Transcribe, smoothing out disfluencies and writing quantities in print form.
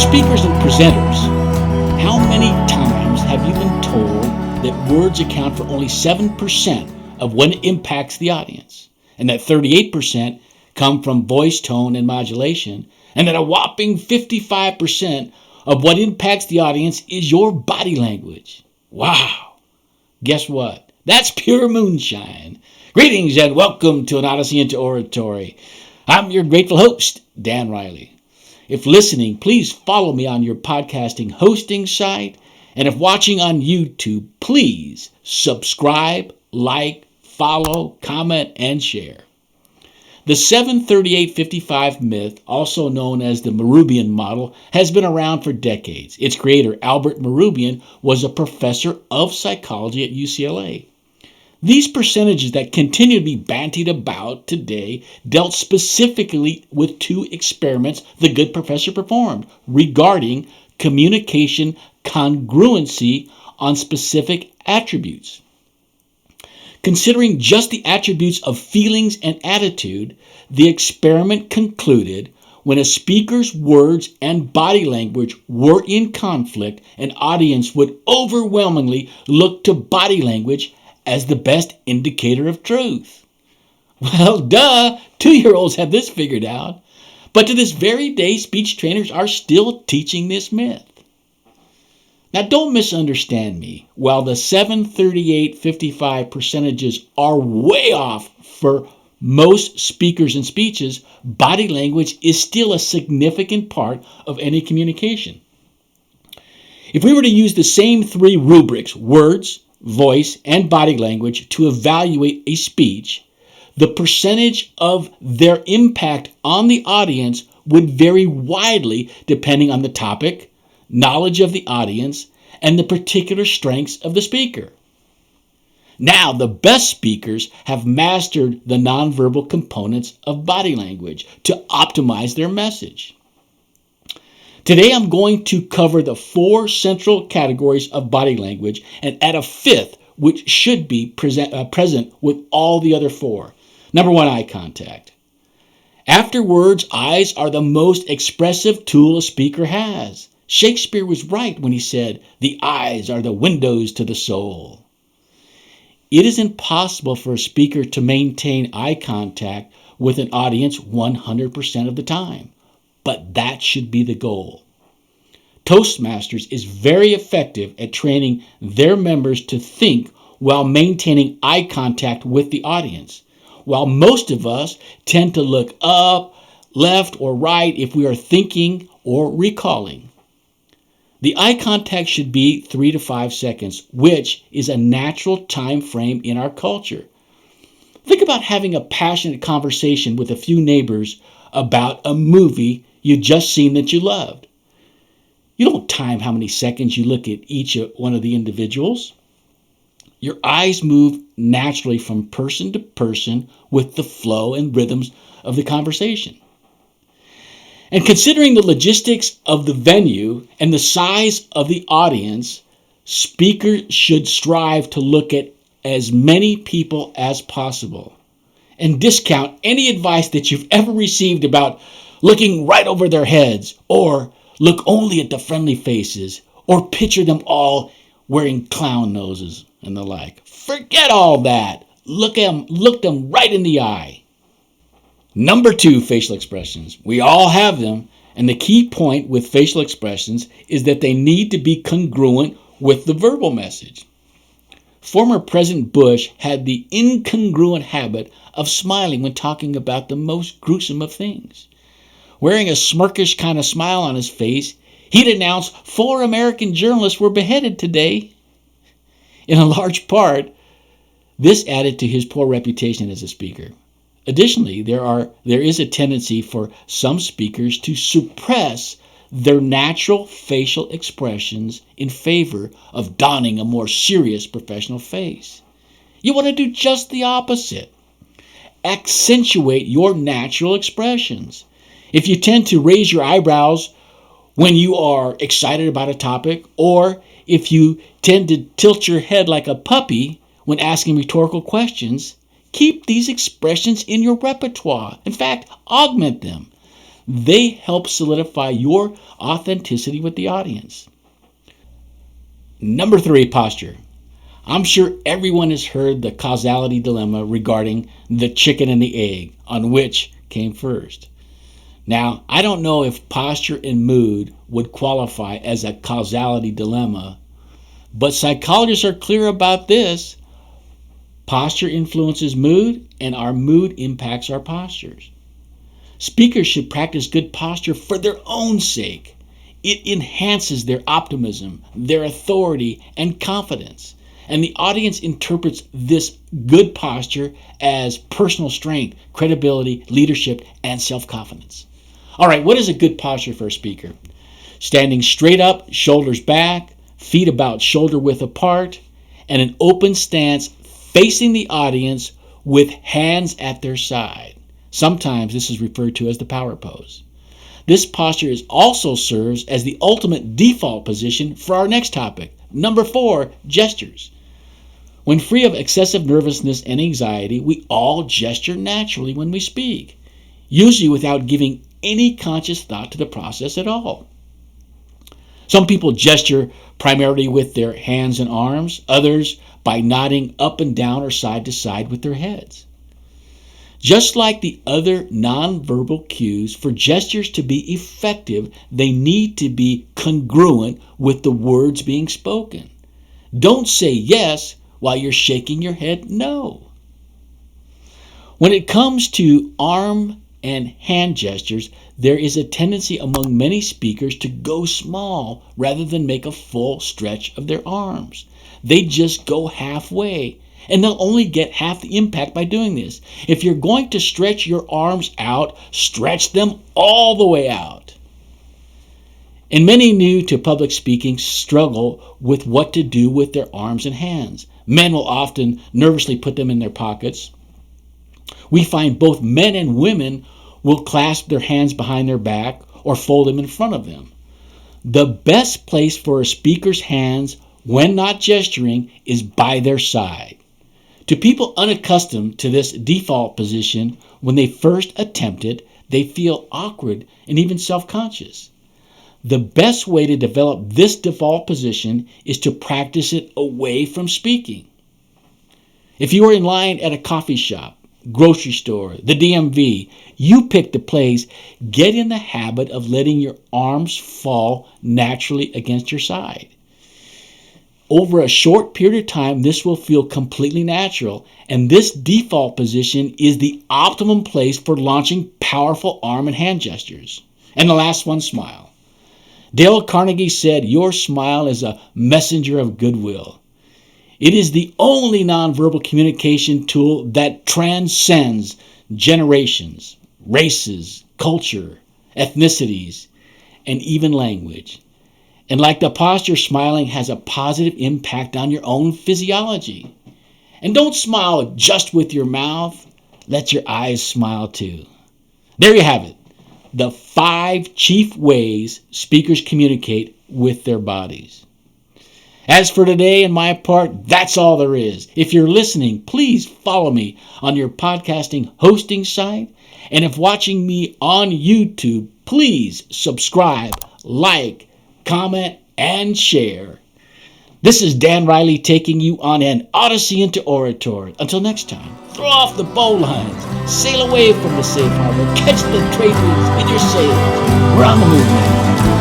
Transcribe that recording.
speakers and presenters, how many times have you been told that words account for only 7% of what impacts the audience, and that 38% come from voice tone and modulation, and that a whopping 55% of what impacts the audience is your body language? Wow! Guess what? That's pure moonshine. Greetings and welcome to an Odyssey into Oratory. I'm your grateful host, Dan Riley. If listening, please follow me on your podcasting hosting site. And if watching on YouTube, please subscribe, like, follow, comment, and share. The 7-38-55 myth, also known as the Mehrabian model, has been around for decades. Its creator, Albert Mehrabian, was a professor of psychology at UCLA. These percentages that continue to be bandied about today dealt specifically with two experiments the good professor performed regarding communication congruency on specific attributes. Considering just the attributes of feelings and attitude, the experiment concluded when a speaker's words and body language were in conflict, an audience would overwhelmingly look to body language as the best indicator of truth. Well, duh, 2-year-olds have this figured out. But to this very day, speech trainers are still teaching this myth. Now, don't misunderstand me. While the 7-38-55 percentages are way off for most speakers and speeches, body language is still a significant part of any communication. If we were to use the same three rubrics, words, voice, and body language, to evaluate a speech, the percentage of their impact on the audience would vary widely depending on the topic, knowledge of the audience, and the particular strengths of the speaker. Now, the best speakers have mastered the nonverbal components of body language to optimize their message. Today, I'm going to cover the 4 central categories of body language and add a 5th, which should be present with all the other 4. Number 1, eye contact. After words, eyes are the most expressive tool a speaker has. Shakespeare was right when he said, "The eyes are the windows to the soul." It is impossible for a speaker to maintain eye contact with an audience 100% of the time, but that should be the goal. Toastmasters is very effective at training their members to think while maintaining eye contact with the audience, while most of us tend to look up, left, or right if we are thinking or recalling. The eye contact should be 3 to 5 seconds, which is a natural time frame in our culture. Think about having a passionate conversation with a few neighbors about a movie you just seen that you loved. You don't time how many seconds you look at each one of the individuals. Your eyes move naturally from person to person with the flow and rhythms of the conversation. And considering the logistics of the venue and the size of the audience, speakers should strive to look at as many people as possible and discount any advice that you've ever received about looking right over their heads, or look only at the friendly faces, or picture them all wearing clown noses and the like. Forget all that. Look them right in the eye. Number 2, facial expressions. We all have them, and the key point with facial expressions is that they need to be congruent with the verbal message. Former President Bush had the incongruent habit of smiling when talking about the most gruesome of things. Wearing a smirkish kind of smile on his face, he'd announce 4 American journalists were beheaded today. In a large part, this added to his poor reputation as a speaker. Additionally, there is a tendency for some speakers to suppress their natural facial expressions in favor of donning a more serious professional face. You want to do just the opposite. Accentuate your natural expressions. If you tend to raise your eyebrows when you are excited about a topic, or if you tend to tilt your head like a puppy when asking rhetorical questions, keep these expressions in your repertoire. In fact, augment them. They help solidify your authenticity with the audience. Number 3, posture. I'm sure everyone has heard the causality dilemma regarding the chicken and the egg, on which came first. Now, I don't know if posture and mood would qualify as a causality dilemma, but psychologists are clear about this. Posture influences mood, and our mood impacts our postures. Speakers should practice good posture for their own sake. It enhances their optimism, their authority, and confidence. And the audience interprets this good posture as personal strength, credibility, leadership, and self-confidence. All right, what is a good posture for a speaker? Standing straight up, shoulders back, feet about shoulder width apart, and an open stance facing the audience with hands at their side. Sometimes this is referred to as the power pose. This posture also serves as the ultimate default position for our next topic. Number 4, gestures. When free of excessive nervousness and anxiety, we all gesture naturally when we speak, usually without giving any conscious thought to the process at all. Some people gesture primarily with their hands and arms, others by nodding up and down or side to side with their heads. Just like the other nonverbal cues, for gestures to be effective, they need to be congruent with the words being spoken. Don't say yes while you're shaking your head no. When it comes to arm and hand gestures, there is a tendency among many speakers to go small rather than make a full stretch of their arms. They just go halfway, and they'll only get half the impact by doing this. If you're going to stretch your arms out, stretch them all the way out. And many new to public speaking struggle with what to do with their arms and hands. Men will often nervously put them in their pockets. We find both men and women will clasp their hands behind their back or fold them in front of them. The best place for a speaker's hands when not gesturing is by their side. To people unaccustomed to this default position, when they first attempt it, they feel awkward and even self-conscious. The best way to develop this default position is to practice it away from speaking. If you are in line at a coffee shop, grocery store, the DMV, you pick the place, get in the habit of letting your arms fall naturally against your side. Over a short period of time, this will feel completely natural, and this default position is the optimum place for launching powerful arm and hand gestures. And the last one, smile. Dale Carnegie said, "Your smile is a messenger of goodwill." It is the only nonverbal communication tool that transcends generations, races, culture, ethnicities, and even language. And like the posture, smiling has a positive impact on your own physiology. And don't smile just with your mouth. Let your eyes smile too. There you have it. The 5 chief ways speakers communicate with their bodies. As for today, in my part, that's all there is. If you're listening, please follow me on your podcasting hosting site. And if watching me on YouTube, please subscribe, like, comment, and share. This is Dan Riley taking you on an Odyssey into Oratory. Until next time, throw off the bowlines, sail away from the safe harbor, catch the trade winds in your sails. We're on the move now.